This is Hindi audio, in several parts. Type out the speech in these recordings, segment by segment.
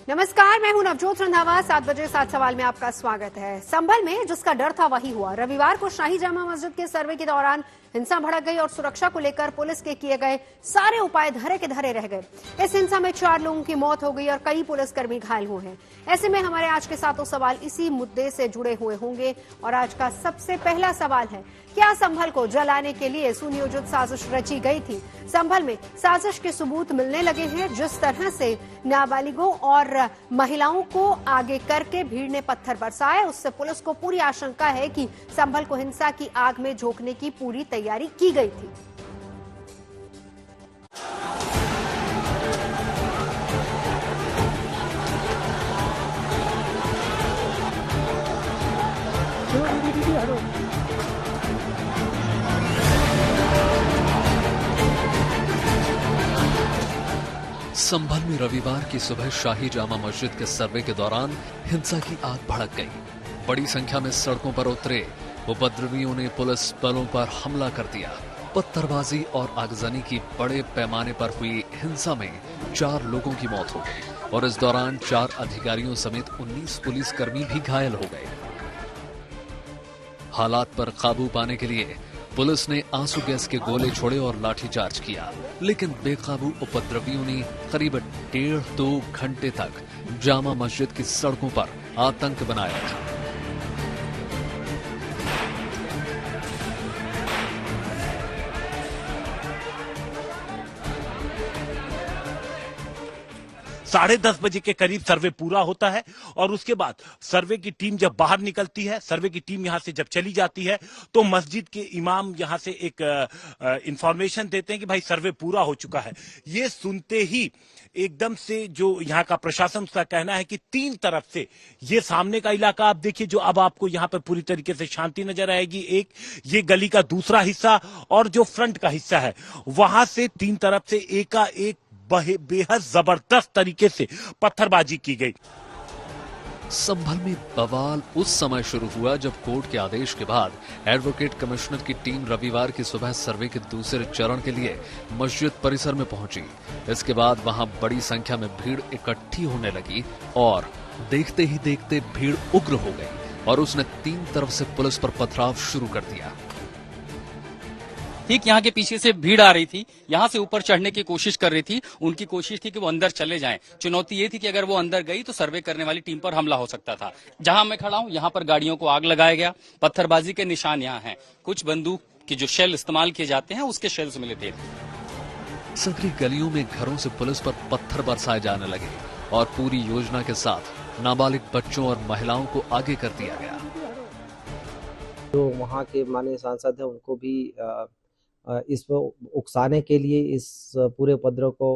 नमस्कार, मैं हूं नवजोत रंधावा। 7 बजे 7 सवाल में आपका स्वागत है। संभल में जिसका डर था वही हुआ। रविवार को शाही जामा मस्जिद के सर्वे के दौरान हिंसा भड़क गई और सुरक्षा को लेकर पुलिस के किए गए सारे उपाय धरे के धरे रह गए। इस हिंसा में 4 लोगों की मौत हो गई और कई पुलिसकर्मी घायल हुए हैं। ऐसे में हमारे आज के 7 सवाल इसी मुद्दे से जुड़े हुए होंगे और आज का सबसे पहला सवाल है, क्या संभल को जलाने के लिए सुनियोजित साजिश रची गई थी? संभल में साजिश के सबूत मिलने लगे हैं। जिस तरह से नाबालिगों और महिलाओं को आगे करके भीड़ ने पत्थर बरसाए, उससे पुलिस को पूरी आशंका है कि संभल को हिंसा की आग में झोंकने की पूरी तैयारी की गई थी। संभल में रविवार की सुबह शाही जामा मस्जिद के सर्वे के दौरान हिंसा की आग भड़क गई। बड़ी संख्या में सड़कों पर उतरे उपद्रवियों ने पुलिस बलों पर हमला कर दिया। पत्थरबाजी और आगजनी की बड़े पैमाने पर हुई हिंसा में 4 लोगों की मौत हो गई और इस दौरान 4 अधिकारियों समेत 19 पुलिसकर्मी भी घायल हो गए। हालात पर काबू पाने के लिए पुलिस ने आंसू गैस के गोले छोड़े और लाठीचार्ज किया, लेकिन बेकाबू उपद्रवियों ने करीब 1.5-2 घंटे तक जामा मस्जिद की सड़कों पर आतंक बनाया था। साढ़े 10 बजे के करीब सर्वे पूरा होता है और उसके बाद सर्वे की टीम जब बाहर निकलती है, सर्वे की टीम यहां से जब चली जाती है तो मस्जिद के इमाम यहां से एक इंफॉर्मेशन देते हैं कि भाई सर्वे पूरा हो चुका है। ये सुनते ही एकदम से जो यहाँ का प्रशासन, उसका कहना है कि 3 तरफ से, ये सामने का इलाका आप देखिए जो अब आपको यहाँ पर पूरी तरीके से शांति नजर आएगी, एक ये गली का दूसरा हिस्सा और जो फ्रंट का हिस्सा है, वहां से 3 तरफ से एकाएक बेहद जबरदस्त तरीके से पत्थरबाजी की गई। संभल में बवाल उस समय शुरू हुआ जब कोर्ट के आदेश के बाद एडवोकेट कमिश्नर की टीम रविवार की सुबह सर्वे के दूसरे चरण के लिए मस्जिद परिसर में पहुंची। इसके बाद वहां बड़ी संख्या में भीड़ इकट्ठी होने लगी और देखते ही देखते भीड़ उग्र हो गई और उसने 3 तरफ से पुलिस पर पथराव शुरू कर दिया। ठीक यहाँ के पीछे से भीड़ आ रही थी, यहाँ से ऊपर चढ़ने की कोशिश कर रही थी। उनकी कोशिश थी कि वो अंदर चले जाएं। चुनौती ये थी कि अगर वो अंदर गई तो सर्वे करने वाली टीम पर हमला हो सकता था। जहां मैं खड़ा हूं, यहाँ पर गाड़ियों को आग लगाया गया। पत्थरबाजी के निशान यहाँ हैं। कुछ बंदूक के जो शेल इस्तेमाल किए जाते हैं उसके शेल्स मिले थे। सगरी गलियों में घरों से पुलिस पर पत्थर बरसाए जाने लगे और पूरी योजना के साथ नाबालिग बच्चों और महिलाओं को आगे कर दिया गया। जो वहाँ के माननीय सांसद है उनको भी इस उकसाने के लिए, इस पूरे उपद्रव को,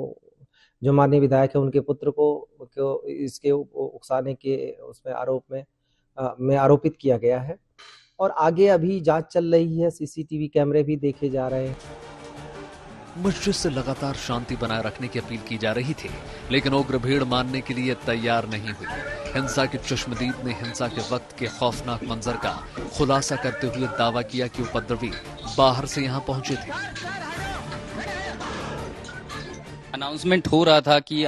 जो माननीय विधायक है उनके पुत्र को इसके उकसाने के उसमें आरोप में आरोपित किया गया है और आगे अभी जांच चल रही है। सीसीटीवी कैमरे भी देखे जा रहे हैं। मस्जिद से लगातार शांति बनाए रखने की अपील की जा रही थी, लेकिन उग्र भीड़ मानने के लिए तैयार नहीं हुई। हिंसा के चश्मदीद ने हिंसा के वक्त के खौफनाक मंजर का खुलासा करते हुए दावा किया कि उपद्रवी बाहर से यहां पहुंचे थे। अनाउंसमेंट हो रहा था कि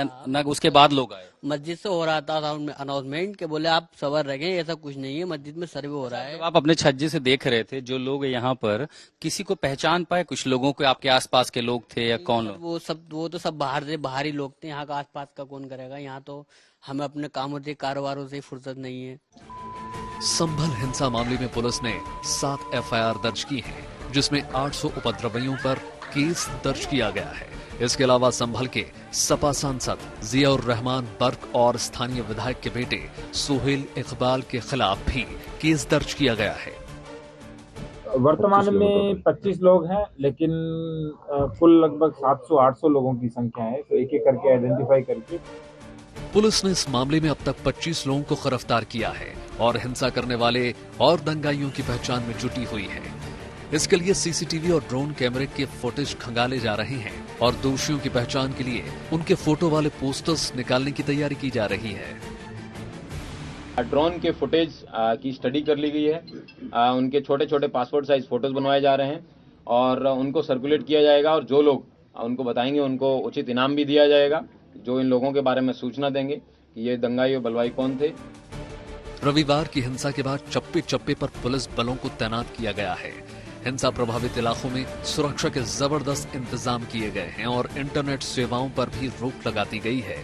उसके बाद लोग आए। मस्जिद से हो रहा था अनाउंसमेंट के बोले आप सबर रहें, ऐसा कुछ नहीं है, मस्जिद में सर्वे हो रहा है। आप अपने छज्जे से देख रहे थे, जो लोग यहाँ पर, किसी को पहचान पाए? कुछ लोगों को आपके आसपास के लोग थे या कौन? वो तो सब बाहरी लोग थे। यहाँ का आसपास का कौन करेगा? यहाँ तो हमें अपने कामों से, कारोबारों से फुर्सत नहीं है। संभल हिंसा मामले में पुलिस ने 7 FIR दर्ज की है, जिसमें 800 उपद्रवियों पर केस दर्ज किया गया है। इसके अलावा संभल के सपा सांसद जियाउर रहमान बर्क और स्थानीय विधायक के बेटे सोहेल इकबाल के खिलाफ भी केस दर्ज किया गया है। वर्तमान में 25 लोग हैं, लेकिन कुल लगभग 700-800 लोगों की संख्या है, तो एक एक करके आइडेंटिफाई करके पुलिस ने इस मामले में अब तक 25 लोगों को गिरफ्तार किया है और हिंसा करने वाले और दंगाइयों की पहचान में जुटी हुई है। इसके लिए सीसीटीवी और ड्रोन कैमरे के फुटेज खंगाले जा रहे हैं और दोषियों की पहचान के लिए उनके फोटो वाले पोस्टर्स निकालने की तैयारी की जा रही है। ड्रोन के फुटेज की स्टडी कर ली गई है। उनके छोटे छोटे पासपोर्ट साइज फोटोज बनवाए जा रहे हैं और उनको सर्कुलेट किया जाएगा और जो लोग उनको बताएंगे उनको उचित इनाम भी दिया जाएगा। जो इन लोगों के बारे में सूचना देंगे कि ये दंगाई और बलवाई कौन थे। रविवार की हिंसा के बाद चप्पे चप्पे पर पुलिस बलों को तैनात किया गया है। हिंसा प्रभावित इलाकों में सुरक्षा के जबरदस्त इंतजाम किए गए हैं और इंटरनेट सेवाओं पर भी रोक लगा दी गई है।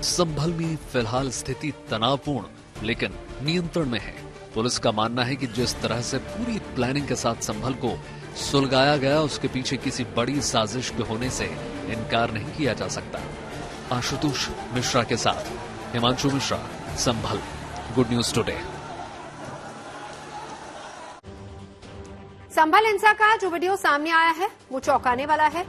संभल में फिलहाल स्थिति तनावपूर्ण लेकिन नियंत्रण में है। पुलिस का मानना है कि जिस तरह से पूरी प्लानिंग के साथ संभल को सुलगाया गया, उसके पीछे किसी बड़ी साजिश के होने से इनकार नहीं किया जा सकता। आशुतोष मिश्रा के साथ हिमांशु मिश्रा, संभल, गुड न्यूज टुडे। संभल हिंसा का जो वीडियो सामने आया है वो चौंकाने वाला है।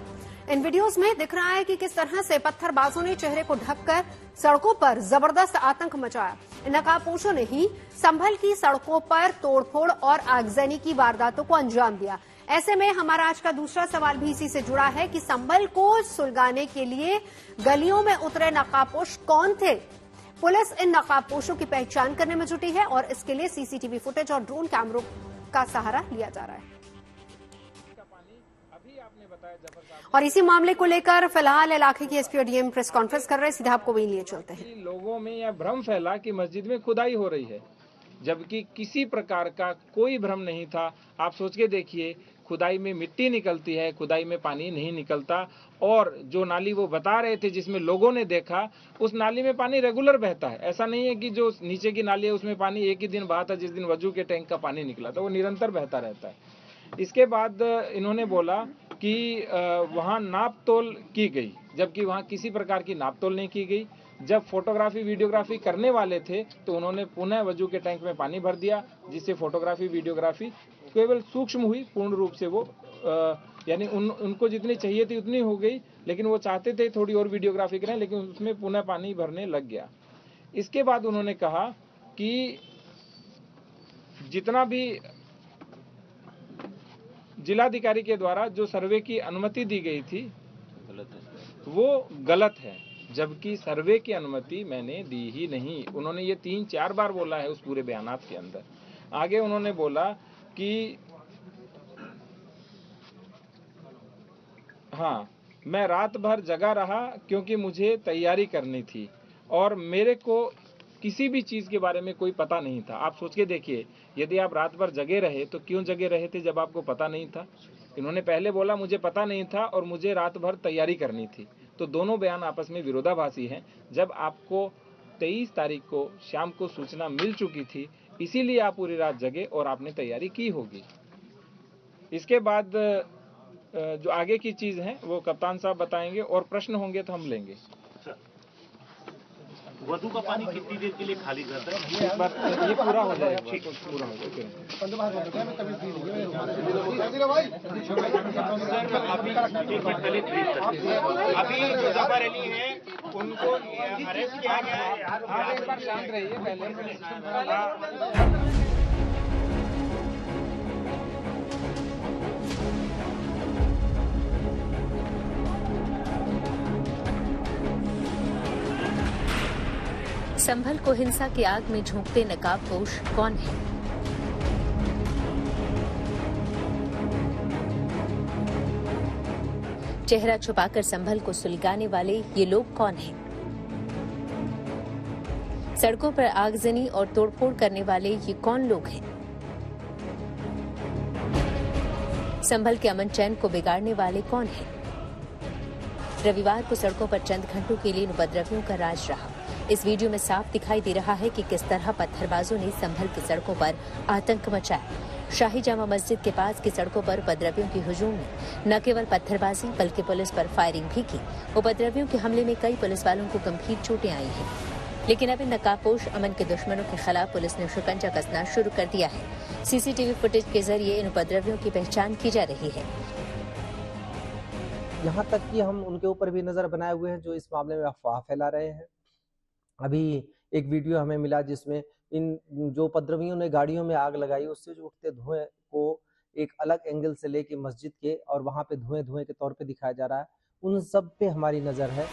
इन वीडियोस में दिख रहा है कि किस तरह से पत्थरबाजों ने चेहरे को ढककर सड़कों पर जबरदस्त आतंक मचाया। इन नकाबपोशों ने ही संभल की सड़कों पर तोड़फोड़ और आगजनी की वारदातों को अंजाम दिया। ऐसे में हमारा आज का दूसरा सवाल भी इसी से जुड़ा है कि संभल को सुलगाने के लिए गलियों में उतरे नकाबपोश कौन थे। पुलिस इन नकाबपोशों की पहचान करने में जुटी है और इसके लिए सीसीटीवी फुटेज और ड्रोन कैमरों का सहारा लिया जा रहा है। और इसी मामले को लेकर फिलहाल इलाके की एसपी और डीएम प्रेस कॉन्फ्रेंस कर रहे हैं। सीधे आपको वही लिए चलते हैं। लोगों में यह भ्रम फैला कि मस्जिद में खुदाई हो रही है, जबकि किसी प्रकार का कोई भ्रम नहीं था। आप सोच के देखिए, खुदाई में मिट्टी निकलती है, खुदाई में पानी नहीं निकलता। और जो नाली वो बता रहे थे जिसमें लोगों ने देखा, उस नाली में पानी रेगुलर बहता है। ऐसा नहीं है कि जो नीचे की नाली है उसमें पानी एक ही दिन बहा था, जिस दिन वजू के टैंक का पानी निकला था, वो निरंतर बहता रहता है। इसके बाद इन्होंने बोला कि वहाँ नाप तोल की गई, जबकि वहाँ किसी प्रकार की नाप तोल नहीं की गई। जब फोटोग्राफी वीडियोग्राफी करने वाले थे तो उन्होंने पुनः वजू के टैंक में पानी भर दिया, जिससे फोटोग्राफी वीडियोग्राफी केवल सूक्ष्म हुई, पूर्ण रूप से वो यानी उनको जितनी चाहिए थी उतनी हो गई, लेकिन वो चाहते थे थोड़ी और वीडियोग्राफी करें, लेकिन उसमें पुनः पानी भरने लग गया। इसके बाद उन्होंने कहा कि जितना भी जिलाधिकारी के द्वारा जो सर्वे की अनुमति दी गई थी वो गलत है, जबकि सर्वे की अनुमति मैंने दी ही नहीं। उन्होंने ये 3-4 बार बोला है उस पूरे बयानात के अंदर। आगे उन्होंने बोला कि हाँ, मैं रात भर जगा रहा क्योंकि मुझे तैयारी करनी थी और मेरे को किसी भी चीज के बारे में कोई पता नहीं था। आप सोच के देखिए, यदि आप रात भर जगे रहे तो क्यों जगे रहे थे जब आपको पता नहीं था। इन्होंने पहले बोला मुझे पता नहीं था और मुझे रात भर तैयारी करनी थी, तो दोनों बयान आपस में विरोधाभासी हैं। जब आपको 23 तारीख को शाम को सूचना मिल चुकी थी, इसीलिए आप पूरी रात जगे और आपने तैयारी की होगी। इसके बाद जो आगे की चीज है वो कप्तान साहब बताएंगे और प्रश्न होंगे तो हम लेंगे। वधु का पानी कितनी देर के लिए खाली करता है? एक बार ये पूरा हो जाएगा, पूरा हो जाएगा। अभी जो जफर अली है उनको अरेस्ट किया गया है। आप एक बार शांत रहिए पहले। संभल को हिंसा की आग में झोंकते नकाबपोश कौन है? चेहरा छुपाकर संभल को सुलगाने वाले ये लोग कौन हैं? सड़कों पर आगजनी और तोड़फोड़ करने वाले ये कौन लोग हैं? संभल के अमन चैन को बिगाड़ने वाले कौन हैं? रविवार को सड़कों पर चंद घंटों के लिए उपद्रवियों का राज रहा। इस वीडियो में साफ दिखाई दे रहा है कि किस तरह पत्थरबाजों ने संभल की सड़कों पर आतंक मचाया। शाही जामा मस्जिद के पास की सड़कों पर उपद्रवियों की हुजूम में न केवल पत्थरबाजी बल्कि पुलिस पर फायरिंग भी की। उपद्रवियों के हमले में कई पुलिस वालों को गंभीर चोटें आई हैं, लेकिन अब इन नकाबपोश अमन के दुश्मनों के खिलाफ पुलिस ने शिकंजा कसना शुरू कर दिया है। सीसीटीवी फुटेज के जरिए इन उपद्रवियों की पहचान की जा रही है। यहाँ तक कि हम उनके ऊपर भी नजर बनाए हुए हैं जो इस मामले में अफवाह फैला रहे हैं। अभी एक वीडियो हमें मिला जिसमें इन जो उपद्रवियों ने गाड़ियों में आग लगाई, उससे जो उठते धुएं को एक अलग एंगल से लेके मस्जिद के और वहां पे धुएं के तौर पे दिखाया जा रहा है। उन सब पे हमारी नजर है।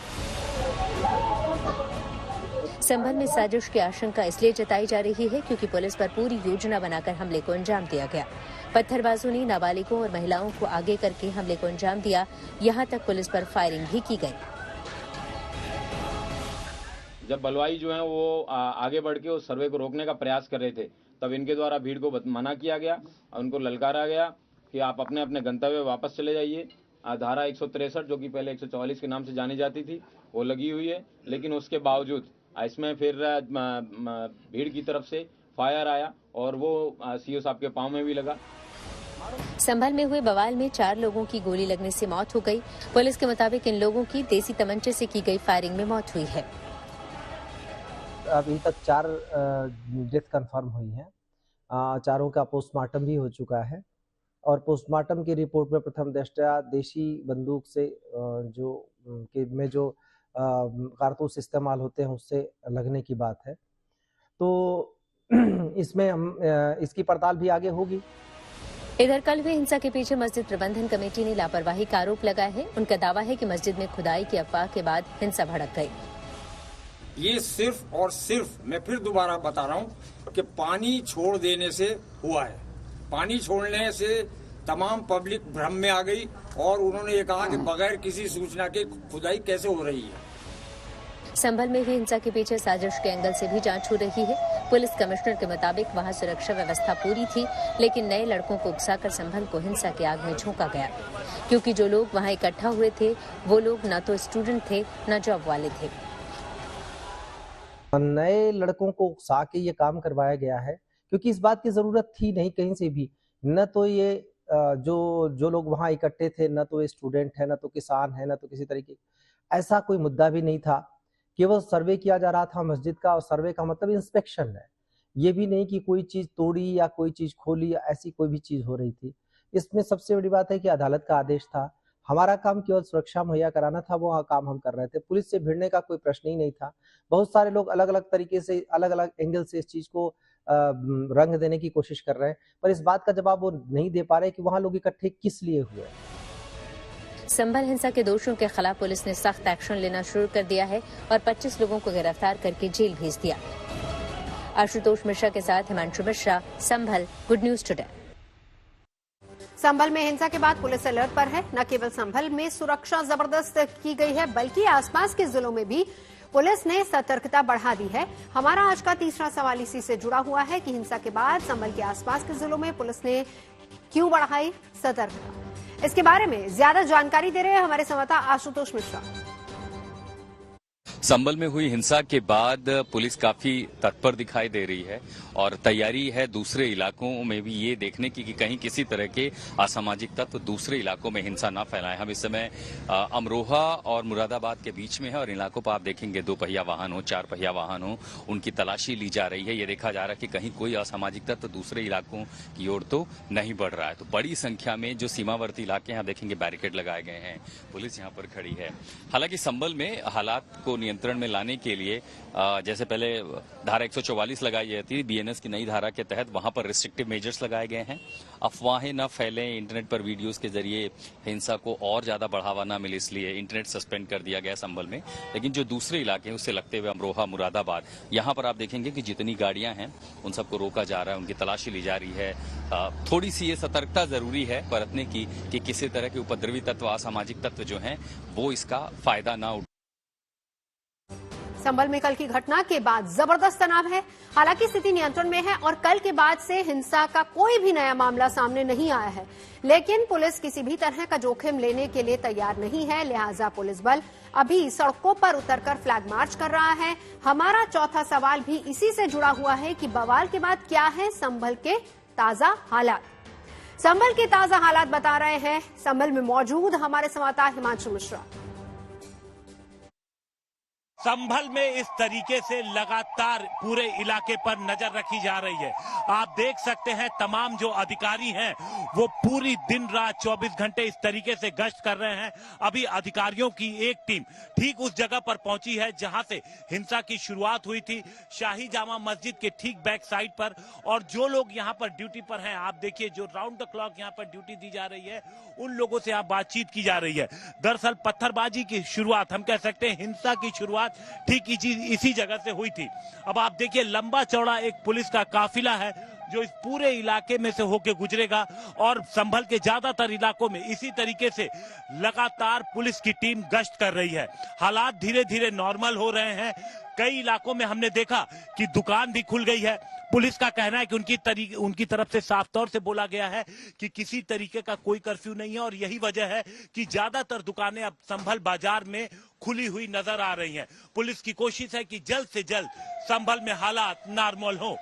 संभल में साजिश की आशंका इसलिए जताई जा रही है क्योंकि पुलिस पर पूरी योजना बनाकर हमले को अंजाम दिया गया। पत्थरबाजों ने नाबालिगों और महिलाओं को आगे करके हमले को अंजाम दिया। यहां तक पुलिस पर फायरिंग भी की गई। जब बलवाई जो है वो आगे बढ़ के उस सर्वे को रोकने का प्रयास कर रहे थे, तब इनके द्वारा भीड़ को मना किया गया और उनको ललकारा गया कि आप अपने अपने गंतव्य वापस चले जाइए। धारा 163 जो कि पहले 144 के नाम से जानी जाती थी वो लगी हुई है, लेकिन उसके बावजूद इसमें फिर भीड़ की तरफ से फायर आया और वो सीओ साहब के पांव में भी लगा। संभल में हुए बवाल में 4 लोगों की गोली लगने से मौत हो गई। पुलिस के मुताबिक इन लोगों की देसी तमंचे से की गई फायरिंग में मौत हुई है। अभी तक 4 डेथ कंफर्म हुई हैं। चारों का पोस्टमार्टम भी हो चुका है और पोस्टमार्टम की रिपोर्ट में प्रथम दृष्टया देशी बंदूक से जो कारतूस इस्तेमाल होते हैं उससे लगने की बात है। तो इसमें हम इसकी पड़ताल भी आगे होगी। इधर कल हुई हिंसा के पीछे मस्जिद प्रबंधन कमेटी ने लापरवाही का आरोप लगाया है। उनका दावा है कि मस्जिद में खुदाई की अफवाह के बाद हिंसा भड़क गई। ये सिर्फ और सिर्फ, मैं फिर दोबारा बता रहा हूँ कि पानी छोड़ देने से हुआ है। पानी छोड़ने से तमाम पब्लिक भ्रम में आ गई और उन्होंने ये कहा कि बगैर किसी सूचना के खुदाई कैसे हो रही है। संभल में हुई हिंसा के पीछे साजिश के एंगल से भी जांच हो रही है। पुलिस कमिश्नर के मुताबिक वहां सुरक्षा व्यवस्था पूरी थी, लेकिन नए लड़कों को उकसाकर संभल को हिंसा के आग में झोंका गया, क्योंकि जो लोग वहां इकट्ठा हुए थे वो लोग न तो स्टूडेंट थे न जॉब वाले थे। नए लड़कों को उकसा के ये काम करवाया गया है क्योंकि इस बात की जरूरत थी नहीं कहीं से भी। न तो ये जो लोग वहां इकट्ठे थे न तो स्टूडेंट है, न तो किसान है, न तो किसी तरीके ऐसा कोई मुद्दा भी नहीं था। केवल सर्वे किया जा रहा था मस्जिद का, और सर्वे का मतलब इंस्पेक्शन है। ये भी नहीं कि कोई चीज तोड़ी या कोई चीज खोली या ऐसी कोई भी चीज हो रही थी। इसमें सबसे बड़ी बात है कि अदालत का आदेश था। हमारा काम केवल सुरक्षा मुहैया कराना था, वो काम हम कर रहे थे। पुलिस से भिड़ने का कोई प्रश्न ही नहीं था। बहुत सारे लोग अलग अलग तरीके से, अलग अलग एंगल से इस चीज को रंग देने की कोशिश कर रहे हैं, पर इस बात का जवाब वो नहीं दे पा रहे कि वहां लोग इकट्ठे किस लिए हुए। संभल हिंसा के दोषियों के खिलाफ पुलिस ने सख्त एक्शन लेना शुरू कर दिया है और 25 लोगों को गिरफ्तार करके जेल भेज दिया। आशुतोष मिश्रा के साथ हिमांशु मिश्रा, संभल, गुड न्यूज टुडे। संभल में हिंसा के बाद पुलिस अलर्ट पर है। न केवल संभल में सुरक्षा जबरदस्त की गई है, बल्कि आसपास के जिलों में भी पुलिस ने सतर्कता बढ़ा दी है। हमारा आज का तीसरा सवाल इसी से जुड़ा हुआ है कि हिंसा के बाद संभल के आसपास के जिलों में पुलिस ने क्यों बढ़ाई सतर्कता। इसके बारे में ज्यादा जानकारी दे रहे हैं हमारे संवाददाता आशुतोष मिश्रा। संभल में हुई हिंसा के बाद पुलिस काफी तत्पर दिखाई दे रही है और तैयारी है दूसरे इलाकों में भी ये देखने की कि कहीं किसी तरह के असामाजिक तत्व दूसरे इलाकों में हिंसा न फैलाएं। हम इस समय अमरोहा और मुरादाबाद के बीच में है और इलाकों पर आप देखेंगे 2 पहिया वाहन हो, 4 पहिया वाहन हो, उनकी तलाशी ली जा रही है। ये देखा जा रहा है कि कहीं कोई असामाजिक तत्व दूसरे इलाकों की ओर तो नहीं बढ़ रहा है। तो बड़ी संख्या में जो सीमावर्ती इलाके हैं देखेंगे बैरिकेड लगाए गए हैं, पुलिस यहाँ पर खड़ी है। हालांकि संभल में हालात को नियंत्रण में लाने के लिए जैसे पहले धारा 144 लगाई जाती थी, बीएनएस की नई धारा के तहत वहां पर रिस्ट्रिक्टिव मेजर्स लगाए गए हैं। अफवाहें न फैलें, इंटरनेट पर वीडियोस के जरिए हिंसा को और ज्यादा बढ़ावा न मिले, इसलिए इंटरनेट सस्पेंड कर दिया गया संभल में। लेकिन जो दूसरे इलाके हैं उससे लगते हुए अमरोहा, मुरादाबाद, यहाँ पर आप देखेंगे कि जितनी गाड़ियां हैं उन सबको रोका जा रहा है, उनकी तलाशी ली जा रही है। थोड़ी सी ये सतर्कता जरूरी है बरतने की कि किसी तरह के उपद्रवी तत्व, असामाजिक तत्व जो हैं वो इसका फायदा ना उठाएं। संभल में कल की घटना के बाद जबरदस्त तनाव है। हालांकि स्थिति नियंत्रण में है और कल के बाद से हिंसा का कोई भी नया मामला सामने नहीं आया है, लेकिन पुलिस किसी भी तरह का जोखिम लेने के लिए तैयार नहीं है। लिहाजा पुलिस बल अभी सड़कों पर उतरकर फ्लैग मार्च कर रहा है। हमारा चौथा सवाल भी इसी से जुड़ा हुआ है कि बवाल के बाद क्या है संभल के ताजा हालात। संभल के ताजा हालात बता रहे हैं संभल में मौजूद हमारे संवाददाता हिमांशु मिश्रा। संभल में इस तरीके से लगातार पूरे इलाके पर नजर रखी जा रही है। आप देख सकते हैं तमाम जो अधिकारी हैं वो पूरी दिन रात 24 घंटे इस तरीके से गश्त कर रहे हैं। अभी अधिकारियों की एक टीम ठीक उस जगह पर पहुंची है जहां से हिंसा की शुरुआत हुई थी, शाही जामा मस्जिद के ठीक बैक साइड पर। और जो लोग यहां पर ड्यूटी पर हैं, आप देखिए जो राउंड द क्लॉक यहां पर ड्यूटी दी जा रही है, उन लोगों से आप बातचीत की जा रही है। दरअसल पत्थरबाजी की शुरुआत, हम कह सकते हैं हिंसा की शुरुआत ठीक इसी जगह से हुई थी। अब आप देखिए लंबा चौड़ा एक पुलिस का काफिला है जो इस पूरे इलाके में से होकर गुजरेगा और संभल के ज्यादातर इलाकों में इसी तरीके से लगातार पुलिस की टीम गश्त कर रही है। हालात धीरे धीरे नॉर्मल हो रहे हैं। कई इलाकों में हमने देखा कि दुकान भी खुल गई है। पुलिस का कहना है कि उनकी तरफ से साफ तौर से बोला गया है कि किसी तरीके का कोई कर्फ्यू नहीं है और यही वजह है कि ज्यादातर दुकानें अब संभल बाजार में खुली हुई नजर आ रही हैं। पुलिस की कोशिश है कि जल्द से जल्द संभल में हालात नॉर्मल हो।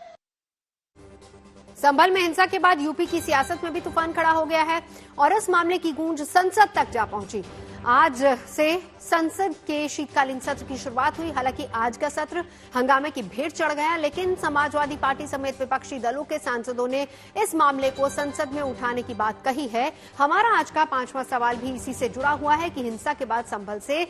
संभल में हिंसा के बाद यूपी की सियासत में भी तूफान खड़ा हो गया है और इस मामले की गूंज संसद तक जा पहुंची। आज से संसद के शीतकालीन सत्र की शुरुआत हुई। हालांकि आज का सत्र हंगामे की भेंट चढ़ गया, लेकिन समाजवादी पार्टी समेत विपक्षी दलों के सांसदों ने इस मामले को संसद में उठाने की बात कही है। हमारा आज का 5वां सवाल भी इसी से जुड़ा हुआ है कि हिंसा के बाद संभल से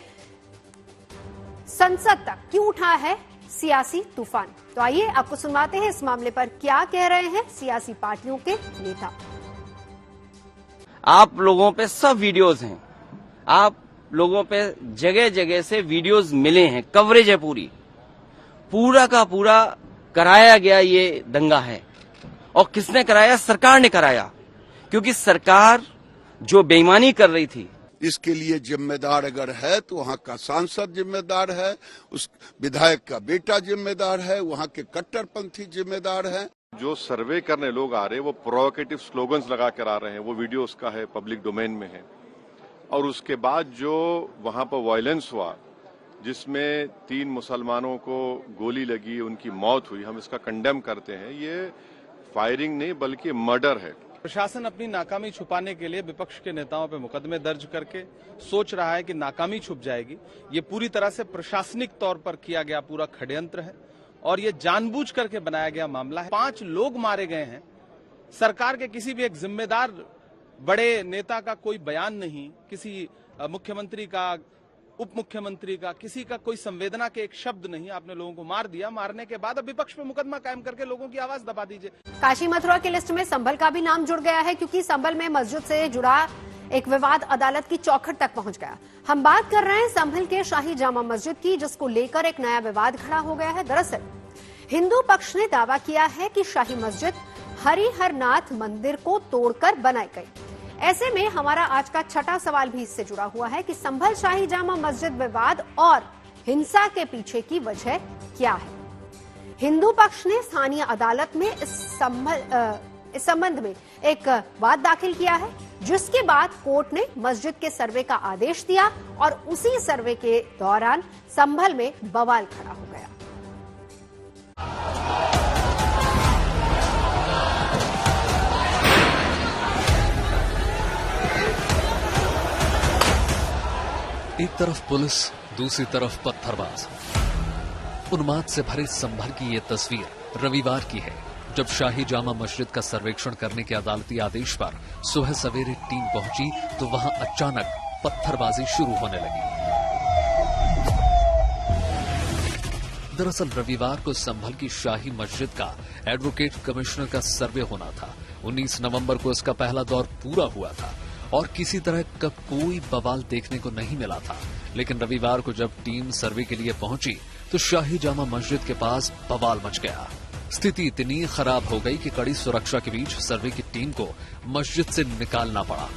संसद तक क्यों उठा है सियासी तूफान। तो आइए आपको सुनवाते हैं इस मामले पर क्या कह रहे हैं सियासी पार्टियों के नेता। आप लोगों पे सब वीडियोस हैं, आप लोगों पे जगह जगह से वीडियोस मिले हैं, कवरेज है पूरा का पूरा कराया गया ये दंगा है। और किसने कराया? सरकार ने कराया, क्योंकि सरकार जो बेईमानी कर रही थी इसके लिए जिम्मेदार अगर है तो वहाँ का सांसद जिम्मेदार है, उस विधायक का बेटा जिम्मेदार है, वहाँ के कट्टरपंथी जिम्मेदार है। जो सर्वे करने लोग आ रहे हैं वो प्रोवोकेटिव स्लोगन्स लगा कर आ रहे हैं, वो वीडियो उसका है, पब्लिक डोमेन में है। और उसके बाद जो वहाँ पर वायलेंस हुआ जिसमें 3 मुसलमानों को गोली लगी, उनकी मौत हुई, हम इसका कंडेम करते हैं। ये फायरिंग नहीं बल्कि मर्डर है। प्रशासन अपनी नाकामी छुपाने के लिए विपक्ष के नेताओं पे मुकदमे दर्ज करके सोच रहा है कि नाकामी छुप जाएगी। ये पूरी तरह से प्रशासनिक तौर पर किया गया पूरा षड्यंत्र है और ये जानबूझ करके बनाया गया मामला है। 5 लोग मारे गए हैं। सरकार के किसी भी एक जिम्मेदार बड़े नेता का कोई बयान नहीं, किसी मुख्यमंत्री का, उप मुख्यमंत्री का, किसी का कोई संवेदना के एक शब्द नहीं। आपने लोगों को मार दिया, मारने के बाद अब विपक्ष पे मुकदमा कायम करके लोगों की आवाज दबा दीजिए। काशी मथुरा की लिस्ट में संभल का भी नाम जुड़ गया है, क्योंकि संभल में मस्जिद से जुड़ा एक विवाद अदालत की चौखट तक पहुंच गया। हम बात कर रहे हैं संभल के शाही जामा मस्जिद की, जिसको लेकर एक नया विवाद खड़ा हो गया है। दरअसल हिंदू पक्ष ने दावा किया है कि शाही मस्जिद हरिहरनाथ मंदिर को तोड़कर बनाई गई। ऐसे में हमारा आज का 6वां सवाल भी इससे जुड़ा हुआ है कि संभल शाही जामा मस्जिद विवाद और हिंसा के पीछे की वजह क्या है। हिंदू पक्ष ने स्थानीय अदालत में इस संबंध में एक वाद दाखिल किया है, जिसके बाद कोर्ट ने मस्जिद के सर्वे का आदेश दिया और उसी सर्वे के दौरान संभल में बवाल खड़ा हो गया। एक तरफ पुलिस, दूसरी तरफ पत्थरबाज। उन्माद से भरे संभल की ये तस्वीर रविवार की है, जब शाही जामा मस्जिद का सर्वेक्षण करने के अदालती आदेश पर सुबह सवेरे टीम पहुंची तो वहां अचानक पत्थरबाजी शुरू होने लगी। दरअसल रविवार को संभल की शाही मस्जिद का एडवोकेट कमिश्नर का सर्वे होना था। 19 नवंबर को इसका पहला दौर पूरा हुआ था और किसी तरह का कोई बवाल देखने को नहीं मिला था। लेकिन रविवार को जब टीम सर्वे के लिए पहुंची तो शाही जामा मस्जिद के पास बवाल मच गया। स्थिति इतनी खराब हो गई कि कड़ी सुरक्षा के बीच सर्वे की टीम को मस्जिद से निकालना पड़ा।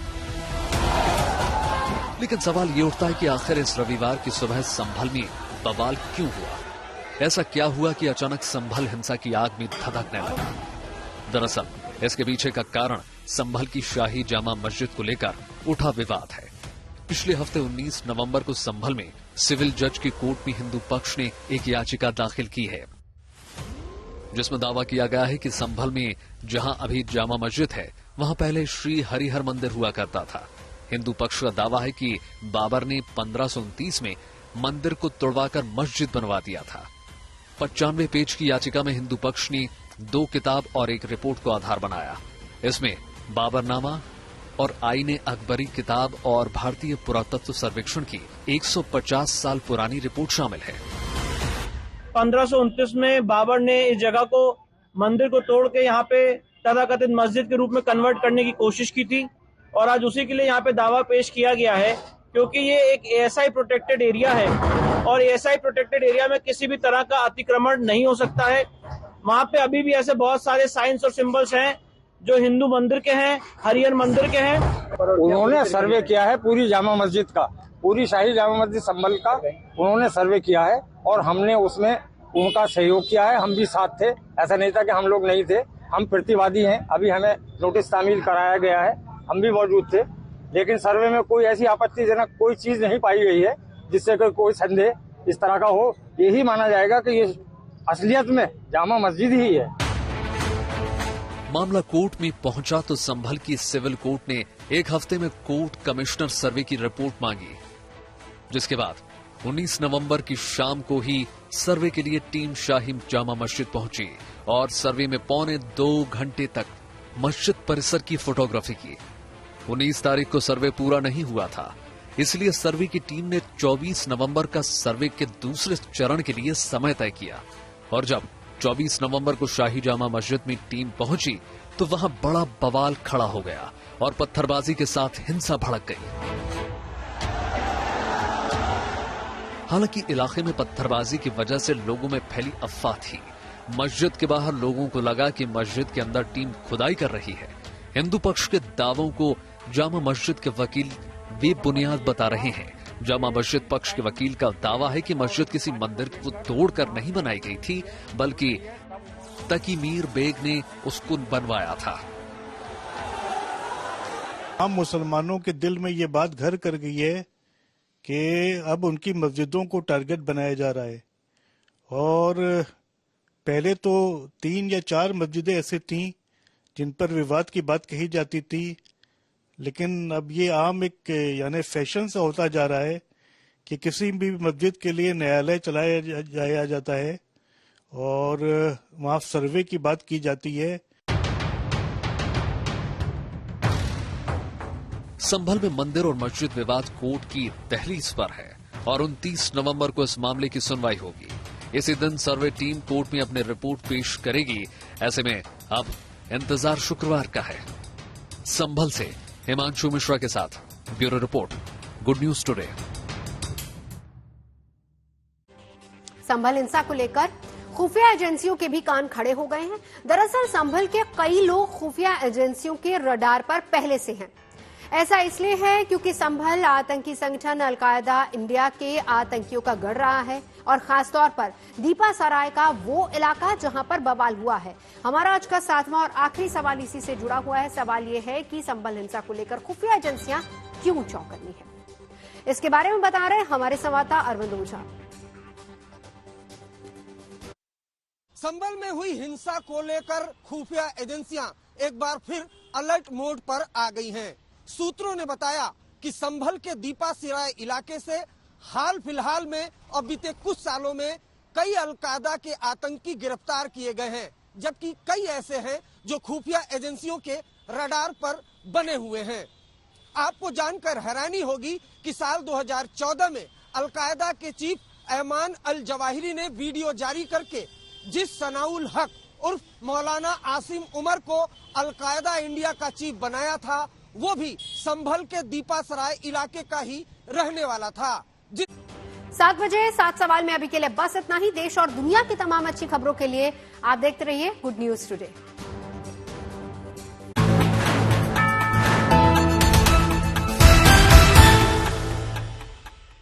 लेकिन सवाल ये उठता है कि आखिर इस रविवार की सुबह संभल में बवाल क्यों हुआ? ऐसा क्या हुआ कि अचानक संभल हिंसा की आग में धधकने लगा? दरअसल इसके पीछे का कारण संभल की शाही जामा मस्जिद को लेकर उठा विवाद है। पिछले हफ्ते 19 नवंबर को संभल में सिविल जज की कोर्ट में हिंदू पक्ष ने एक याचिका दाखिल की है, जिसमें दावा किया गया है कि संभल में जहां अभी जामा मस्जिद है वहां पहले श्री हरिहर मंदिर हुआ करता था। हिंदू पक्ष का दावा है कि बाबर ने 1529 में मंदिर को तोड़वाकर मस्जिद बनवा दिया था। 95 पेज की याचिका में हिंदू पक्ष ने 2 किताब और एक रिपोर्ट को आधार बनाया। इसमें बाबरनामा और आईने अकबरी किताब और भारतीय पुरातत्व सर्वेक्षण की 150 साल पुरानी रिपोर्ट शामिल है। 1529 में बाबर ने इस जगह को मंदिर को तोड़ के यहाँ पे तथाकथित मस्जिद के रूप में कन्वर्ट करने की कोशिश की थी और आज उसी के लिए यहाँ पे दावा पेश किया गया है, क्योंकि ये एक एएसआई प्रोटेक्टेड एरिया है और एएसआई प्रोटेक्टेड एरिया में किसी भी तरह का अतिक्रमण नहीं हो सकता है। वहाँ पे अभी भी ऐसे बहुत सारे साइंस और सिंबल्स हैं जो हिंदू मंदिर के हैं, हरिहर मंदिर के हैं। उन्होंने सर्वे किया है पूरी जामा मस्जिद का पूरी शाही जामा मस्जिद संभल का उन्होंने सर्वे किया है और हमने उसमें उनका सहयोग किया है। हम भी साथ थे, ऐसा नहीं था कि हम लोग नहीं थे, हम प्रतिवादी हैं। अभी हमें नोटिस तामील कराया गया है, हम भी मौजूद थे, लेकिन सर्वे में कोई ऐसी आपत्तिजनक कोई चीज नहीं पाई गई है जिससे कोई संदेह इस तरह का हो। यही माना जाएगा कि ये असलियत में जामा मस्जिद ही है। मामला कोर्ट में पहुंचा तो संभल की सिविल कोर्ट ने 1 हफ्ते में कोर्ट कमिश्नर सर्वे की रिपोर्ट मांगी, जिसके बाद 19 नवंबर की शाम को ही सर्वे के लिए टीम शाही जामा मस्जिद पहुंची और सर्वे में 1.25 घंटे तक मस्जिद परिसर की फोटोग्राफी की। 19 तारीख को सर्वे पूरा नहीं हुआ था, इसलिए सर्वे की टीम ने 24 नवंबर का सर्वे के दूसरे चरण के लिए समय तय किया और जब 24 नवंबर को शाही जामा मस्जिद में टीम पहुंची तो वहां बड़ा बवाल खड़ा हो गया और पत्थरबाजी के साथ हिंसा भड़क गई। हालांकि इलाके में पत्थरबाजी की वजह से लोगों में फैली अफवाह थी। मस्जिद के बाहर लोगों को लगा कि मस्जिद के अंदर टीम खुदाई कर रही है। हिंदू पक्ष के दावों को जामा मस्जिद के वकील बेबुनियाद बता रहे हैं। जामा मस्जिद पक्ष के वकील का दावा है कि मस्जिद किसी मंदिर को तोड़कर नहीं बनाई गई थी, बल्कि तकी मीर बेग ने उसको बनवाया था। हम मुसलमानों के दिल में ये बात घर कर गई है कि अब उनकी मस्जिदों को टारगेट बनाया जा रहा है और पहले तो 3 या 4 मस्जिदें ऐसी थीं जिन पर विवाद की बात कही जाती थी, लेकिन अब ये आम एक यानी फैशन सा होता जा रहा है कि किसी भी मस्जिद के लिए न्यायालय चलाया जाया जाता है और वहाँ सर्वे की बात की जाती है। संभल में मंदिर और मस्जिद विवाद कोर्ट की दहलीज पर है और 29 नवंबर को इस मामले की सुनवाई होगी। इसी दिन सर्वे टीम कोर्ट में अपनी रिपोर्ट पेश करेगी। ऐसे में अब इंतजार शुक्रवार का है। संभल से हिमांशु मिश्रा के साथ bureau report, good news today. Sambhal हिंसा को लेकर खुफिया एजेंसियों के भी कान खड़े हो गए हैं। दरअसल संभल के कई लोग खुफिया एजेंसियों के रडार पर पहले से हैं। ऐसा इसलिए है क्योंकि संभल आतंकी संगठन अलकायदा इंडिया के आतंकियों का गढ़ रहा है और खासतौर पर दीपा सराय का वो इलाका जहां पर बवाल हुआ है। हमारा आज का 7वां और आखिरी सवाल इसी से जुड़ा हुआ है। सवाल ये है कि संभल हिंसा को लेकर खुफिया एजेंसियां क्यों चौकन्नी है। इसके बारे में बता रहे हैं हमारे संवाददाता अरविंद ओझा। संभल में हुई हिंसा को लेकर खुफिया एजेंसियां एक बार फिर अलर्ट मोड पर आ गई हैं। सूत्रों ने बताया कि संभल के दीपा सराय इलाके से हाल फिलहाल में और बीते कुछ सालों में कई अलकायदा के आतंकी गिरफ्तार किए गए हैं, जबकि कई ऐसे हैं जो खुफिया एजेंसियों के रडार पर बने हुए हैं। आपको जानकर हैरानी होगी कि साल 2014 में अलकायदा के चीफ ऐमान अल जवाहिरी ने वीडियो जारी करके जिस सनाउल हक उर्फ मौलाना आसिम उमर को अलकायदा इंडिया का चीफ बनाया था, वो भी संभल के दीपा सराय इलाके का ही रहने वाला था। 7 बजे 7 सवाल में अभी के लिए बस इतना ही। देश और दुनिया की तमाम अच्छी खबरों के लिए आप देखते रहिए गुड न्यूज टुडे।